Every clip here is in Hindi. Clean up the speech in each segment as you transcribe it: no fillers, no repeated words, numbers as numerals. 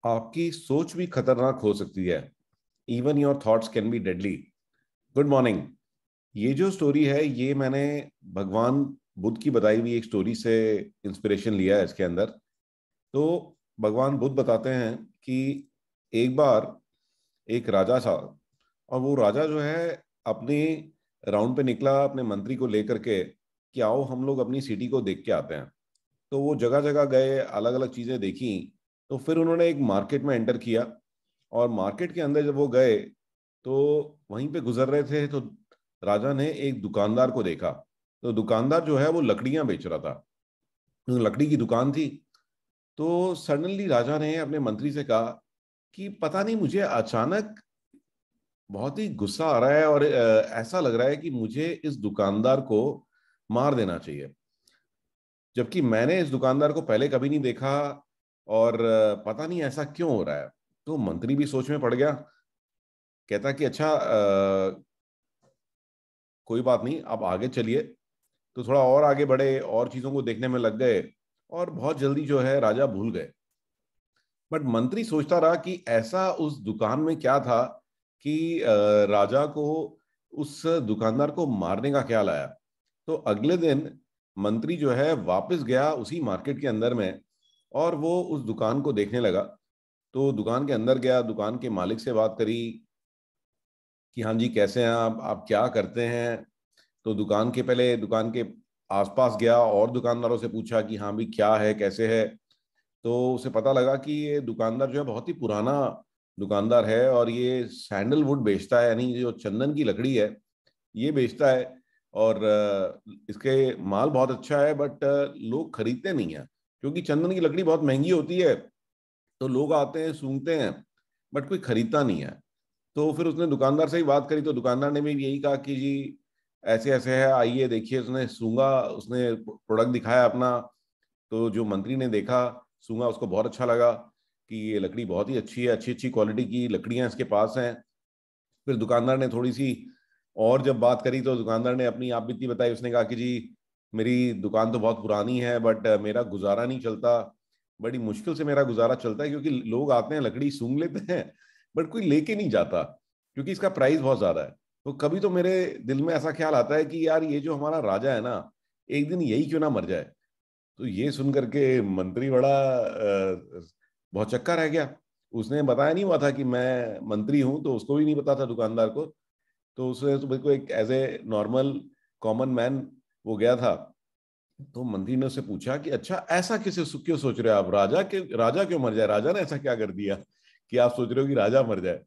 आपकी सोच भी खतरनाक हो सकती है। Even your thoughts can be deadly. Good morning. ये जो स्टोरी है ये मैंने भगवान बुद्ध की बताई हुई एक स्टोरी से इंस्पिरेशन लिया है इसके अंदर। तो भगवान बुद्ध बताते हैं कि एक बार एक राजा था, और वो राजा जो है अपने राउंड पे निकला अपने मंत्री को लेकर के कि आओ हम लोग अपनी सिटी को देख के आते हैं। तो वो जगह जगह गए, अलग अलग चीजें देखी। तो फिर उन्होंने एक मार्केट में एंटर किया, और मार्केट के अंदर जब वो गए तो वहीं पे गुजर रहे थे तो राजा ने एक दुकानदार को देखा। तो दुकानदार जो है वो लकड़ियां बेच रहा था, तो लकड़ी की दुकान थी। तो सडनली राजा ने अपने मंत्री से कहा कि पता नहीं मुझे अचानक बहुत ही गुस्सा आ रहा है, और ऐसा लग रहा है कि मुझे इस दुकानदार को मार देना चाहिए, जबकि मैंने इस दुकानदार को पहले कभी नहीं देखा। और पता नहीं ऐसा क्यों हो रहा है। तो मंत्री भी सोच में पड़ गया। कहता कि अच्छा, कोई बात नहीं, आप आगे चलिए। तो थोड़ा और आगे बढ़े, और चीजों को देखने में लग गए, और बहुत जल्दी जो है राजा भूल गए। बट मंत्री सोचता रहा कि ऐसा उस दुकान में क्या था कि राजा को उस दुकानदार को मारने का ख्याल आया। तो अगले दिन मंत्री जो है वापस गया उसी मार्केट के अंदर में, और वो उस दुकान को देखने लगा। तो दुकान के अंदर गया, दुकान के मालिक से बात करी कि हाँ जी कैसे हैं आप क्या करते हैं। तो दुकान के आसपास गया और दुकानदारों से पूछा कि हाँ भी क्या है कैसे है। तो उसे पता लगा कि ये दुकानदार जो है बहुत ही पुराना दुकानदार है, और ये सैंडलवुड बेचता है, यानी जो चंदन की लकड़ी है ये बेचता है। और इसके माल बहुत अच्छा है, बट लोग खरीदते नहीं है क्योंकि चंदन की लकड़ी बहुत महंगी होती है। तो लोग आते हैं, सूंघते हैं, बट कोई खरीदता नहीं है। तो फिर उसने दुकानदार से ही बात करी, तो दुकानदार ने भी यही कहा कि जी ऐसे ऐसे है, आइए देखिए। उसने सूंघा, उसने प्रोडक्ट दिखाया अपना। तो जो मंत्री ने देखा, सूंघा, उसको बहुत अच्छा लगा कि ये लकड़ी बहुत ही अच्छी है, अच्छी अच्छी क्वालिटी की लकड़ियां इसके पास हैं। फिर दुकानदार ने थोड़ी सी और जब बात करी तो दुकानदार ने अपनी आप बीती बताई। उसने कहा कि जी मेरी दुकान तो बहुत पुरानी है, बट मेरा गुजारा नहीं चलता। बड़ी मुश्किल से मेरा गुजारा चलता है क्योंकि लोग आते हैं, लकड़ी सूंघ लेते हैं, बट कोई लेके नहीं जाता क्योंकि इसका प्राइस बहुत ज्यादा है। तो कभी तो मेरे दिल में ऐसा ख्याल आता है कि यार ये जो हमारा राजा है ना, एक दिन यही क्यों ना मर जाए। तो ये सुन करके मंत्री बड़ा बहुत चक्का रह गया। उसने बताया नहीं हुआ था कि मैं मंत्री हूं, तो उसको भी नहीं पता था दुकानदार को। तो उसने तो बिल्कुल एक as a normal common man वो गया था। तो मंत्री ने उससे पूछा कि अच्छा ऐसा क्यों सोच रहे हो आप, राजा क्यों मर जाए, राजा ने ऐसा क्या कर दिया कि आप सोच रहे हो कि राजा मर जाए।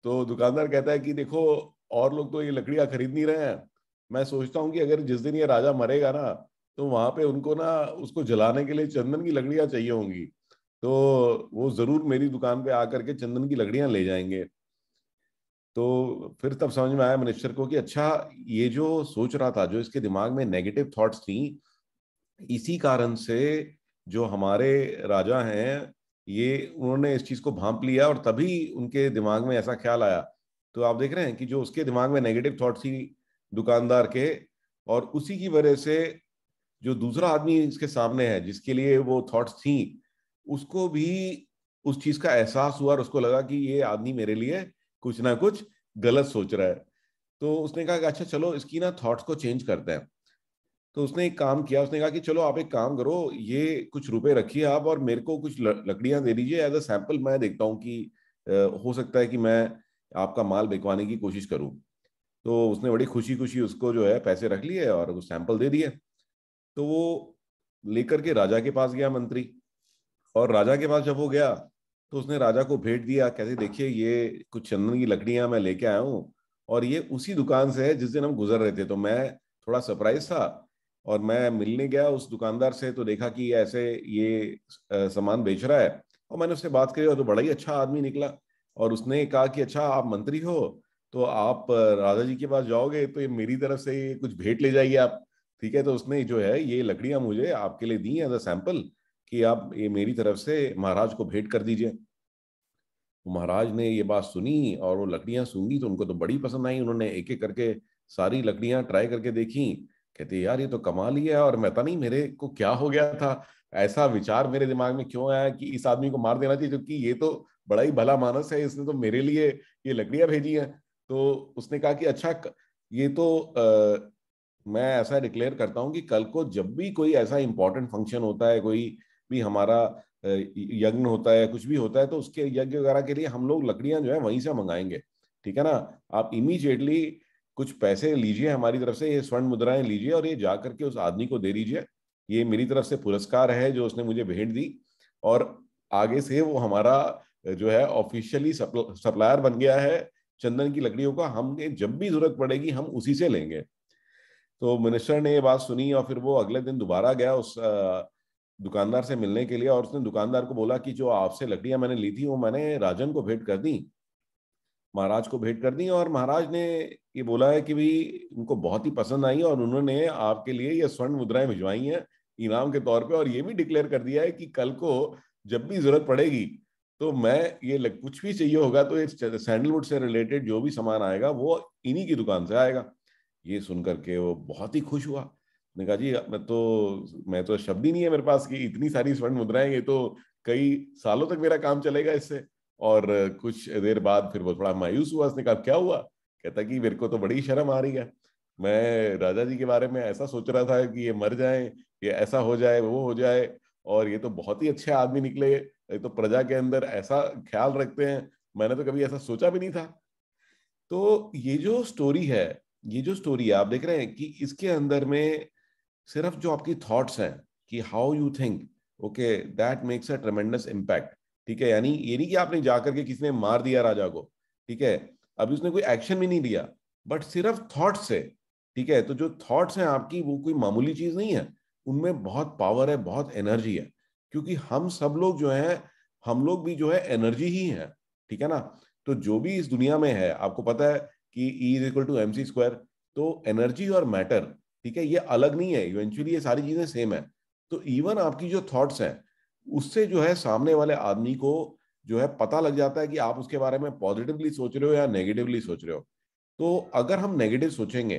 तो दुकानदार कहता है कि देखो, और लोग तो ये लकड़ियां खरीद नहीं रहे हैं। मैं सोचता हूँ कि अगर जिस दिन ये राजा मरेगा ना, तो वहां पे उनको ना उसको जलाने के लिए चंदन की लकड़ियां चाहिए होंगी। तो वो जरूर मेरी दुकान पे आकर के चंदन की लकड़ियां ले जाएंगे। तो फिर तब समझ में आया मिनिस्टर को कि अच्छा, ये जो सोच रहा था, जो इसके दिमाग में नेगेटिव थॉट्स थी, इसी कारण से जो हमारे राजा हैं ये उन्होंने इस चीज को भांप लिया, और तभी उनके दिमाग में ऐसा ख्याल आया। तो आप देख रहे हैं कि जो उसके दिमाग में नेगेटिव थॉट्स थी दुकानदार के, और उसी की वजह से जो दूसरा आदमी इसके सामने है जिसके लिए वो थॉट्स थी, उसको भी उस चीज का एहसास हुआ, और उसको लगा कि ये आदमी मेरे लिए कुछ ना कुछ गलत सोच रहा है। तो उसने कहा कि अच्छा चलो इसकी ना थॉट्स को चेंज करते हैं। तो उसने एक काम किया, उसने कहा कि चलो आप एक काम करो, ये कुछ रुपए रखिए आप, और मेरे को कुछ लकड़ियां दे दीजिए एज अ सैंपल। मैं देखता हूँ कि हो सकता है कि मैं आपका माल बिकवाने की कोशिश करूं। तो उसने बड़ी खुशी खुशी उसको जो है पैसे रख लिए और वो सैंपल दे दिए। तो वो लेकर के राजा के पास गया मंत्री। और राजा के पास जब वो गया तो उसने राजा को भेंट दिया, कहते देखिए ये कुछ चंदन की लकड़ियां मैं लेके आया हूँ, और ये उसी दुकान से है जिस दिन हम गुजर रहे थे। तो मैं थोड़ा सरप्राइज था, और मैं मिलने गया उस दुकानदार से, तो देखा कि ऐसे ये सामान बेच रहा है। और मैंने उससे बात करी, और तो बड़ा ही अच्छा आदमी निकला। और उसने कहा कि अच्छा आप मंत्री हो, तो आप राजा जी के पास जाओगे तो ये मेरी तरफ से ये कुछ भेंट ले जाइए आप। ठीक है, तो उसने जो है ये लकड़ियां मुझे आपके लिए दी एज अ सैंपल कि आप ये मेरी तरफ से महाराज को भेंट कर दीजिए। तो महाराज ने ये बात सुनी और वो लकड़ियां सूंघी, तो उनको तो बड़ी पसंद आई। उन्होंने एक एक करके सारी लकड़ियां ट्राई करके देखी। कहते यार ये तो कमाल ही है, और मैं पता नहीं मेरे को क्या हो गया था, ऐसा विचार मेरे दिमाग में क्यों आया कि इस आदमी को मार देना चाहिए, क्योंकि ये तो बड़ा ही भला मानस है, इसने तो मेरे लिए ये लकड़ियां भेजी हैं। तो उसने कहा कि अच्छा, ये तो मैं ऐसा डिक्लेयर करता हूँ कि कल को जब भी कोई ऐसा इंपॉर्टेंट फंक्शन होता है, कोई भी हमारा यज्ञ होता है, कुछ भी होता है, तो उसके यज्ञ वगैरह के लिए हम लोग लकड़ियां जो है वहीं से मंगाएंगे, ठीक है ना। आप इमीडिएटली कुछ पैसे लीजिए हमारी तरफ से, ये स्वर्ण मुद्राएं लीजिए और ये जा करके उस आदमी को दे दीजिए, ये मेरी तरफ से पुरस्कार है जो उसने मुझे भेंट दी। और आगे से वो हमारा जो है ऑफिशियली सप्लायर बन गया है चंदन की लकड़ियों का, हमें जब भी जरूरत पड़ेगी हम उसी से लेंगे। तो मिनिस्टर ने ये बात सुनी और फिर वो अगले दिन दोबारा गया उस दुकानदार से मिलने के लिए, और उसने दुकानदार को बोला कि जो आपसे लकड़ियां मैंने ली थी वो मैंने राजन को भेंट कर दी, महाराज को भेंट कर दी, और महाराज ने ये बोला है कि भी उनको बहुत ही पसंद आई और उन्होंने आपके लिए ये स्वर्ण मुद्राएं भिजवाई हैं इनाम के तौर पे, और ये भी डिक्लेयर कर दिया है कि कल को जब भी जरूरत पड़ेगी तो मैं ये कुछ भी चाहिए होगा तो ये सैंडलवुड से रिलेटेड जो भी सामान आएगा वो इन्हीं की दुकान से आएगा। ये सुन करके वो बहुत ही खुश हुआ। ने कहा जी मैं तो शब्द ही नहीं है मेरे पास कि इतनी सारी स्वर्ण मुद्राएं, ये तो कई सालों तक मेरा काम चलेगा इससे। और कुछ देर बाद फिर वो थोड़ा मायूस हुआ, उसने कहा क्या हुआ? कहता कि मेरे को तो बड़ी शर्म आ रही है, मैं राजा जी के बारे में ऐसा सोच रहा था कि ये मर जाए, ये ऐसा हो जाए, वो हो जाए, और ये तो बहुत ही अच्छे आदमी निकले, ये तो प्रजा के अंदर ऐसा ख्याल रखते हैं, मैंने तो कभी ऐसा सोचा भी नहीं था। तो ये जो स्टोरी है आप देख रहे हैं कि इसके अंदर में सिर्फ जो आपकी थॉट्स हैं कि how you think, okay, that makes a ट्रेमेंडस impact. ठीक है, यानी ये नहीं कि आपने जाकर के किसी ने मार दिया राजा को, ठीक है, अभी उसने कोई एक्शन भी नहीं लिया, बट सिर्फ थॉट से, ठीक है। तो जो थॉट्स हैं आपकी वो कोई मामूली चीज नहीं है, उनमें बहुत पावर है, बहुत एनर्जी है, क्योंकि हम सब लोग जो हैं, हम लोग भी जो है एनर्जी ही है, ठीक है ना। तो जो भी इस दुनिया में है, आपको पता है कि E = mc², तो एनर्जी और मैटर, ठीक है, ये अलग नहीं है, इवेंचुअली ये सारी चीजें सेम है। तो इवन आपकी जो थॉट्स हैं उससे जो है सामने वाले आदमी को जो है पता लग जाता है कि आप उसके बारे में पॉजिटिवली सोच रहे हो या नेगेटिवली सोच रहे हो। तो अगर हम नेगेटिव सोचेंगे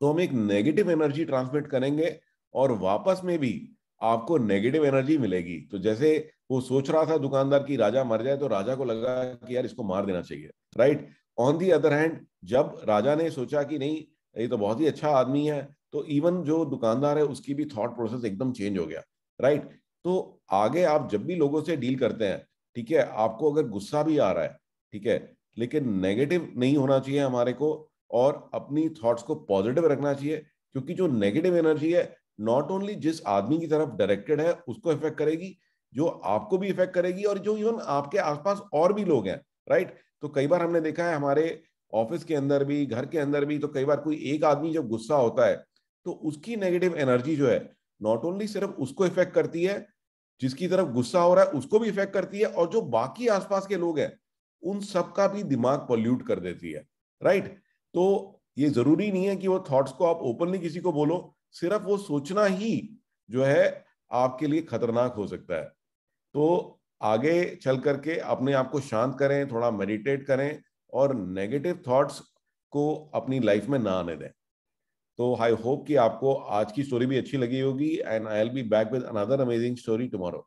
तो हम एक नेगेटिव एनर्जी ट्रांसमिट करेंगे, और वापस में भी आपको नेगेटिव एनर्जी मिलेगी। तो जैसे वो सोच रहा था दुकानदार की राजा मर जाए, तो राजा को लगा कि यार इसको मार देना चाहिए, right. On the other hand, जब राजा ने सोचा कि नहीं, ये तो बहुत ही अच्छा आदमी है, तो इवन जो दुकानदार है उसकी भी थॉट प्रोसेस एकदम चेंज हो गया, राइट। तो आगे आप जब भी लोगों से डील करते हैं, ठीक है, आपको अगर गुस्सा भी आ रहा है, ठीक है, लेकिन नेगेटिव नहीं होना चाहिए हमारे को, और अपनी थॉट्स को पॉजिटिव रखना चाहिए, क्योंकि जो नेगेटिव एनर्जी है नॉट ओनली जिस आदमी की तरफ डायरेक्टेड है उसको इफेक्ट करेगी, जो आपको भी इफेक्ट करेगी, और जो इवन आपके आसपास और भी लोग हैं, राइट। तो कई बार हमने देखा है हमारे ऑफिस के अंदर भी, घर के अंदर भी, तो कई बार कोई एक आदमी जब गुस्सा होता है तो उसकी नेगेटिव एनर्जी जो है नॉट ओनली सिर्फ उसको इफेक्ट करती है, जिसकी तरफ गुस्सा हो रहा है उसको भी इफेक्ट करती है, और जो बाकी आसपास के लोग हैं उन सबका भी दिमाग पॉल्यूट कर देती है, राइट। तो ये जरूरी नहीं है कि वो थॉट्स को आप ओपनली किसी को बोलो, सिर्फ वो सोचना ही जो है आपके लिए खतरनाक हो सकता है। तो आगे चल करके अपने आप को शांत करें, थोड़ा मेडिटेट करें, और नेगेटिव थॉट्स को अपनी लाइफ में ना आने दें। तो आई होप कि आपको आज की स्टोरी भी अच्छी लगी होगी, and I will be back with another amazing story tomorrow.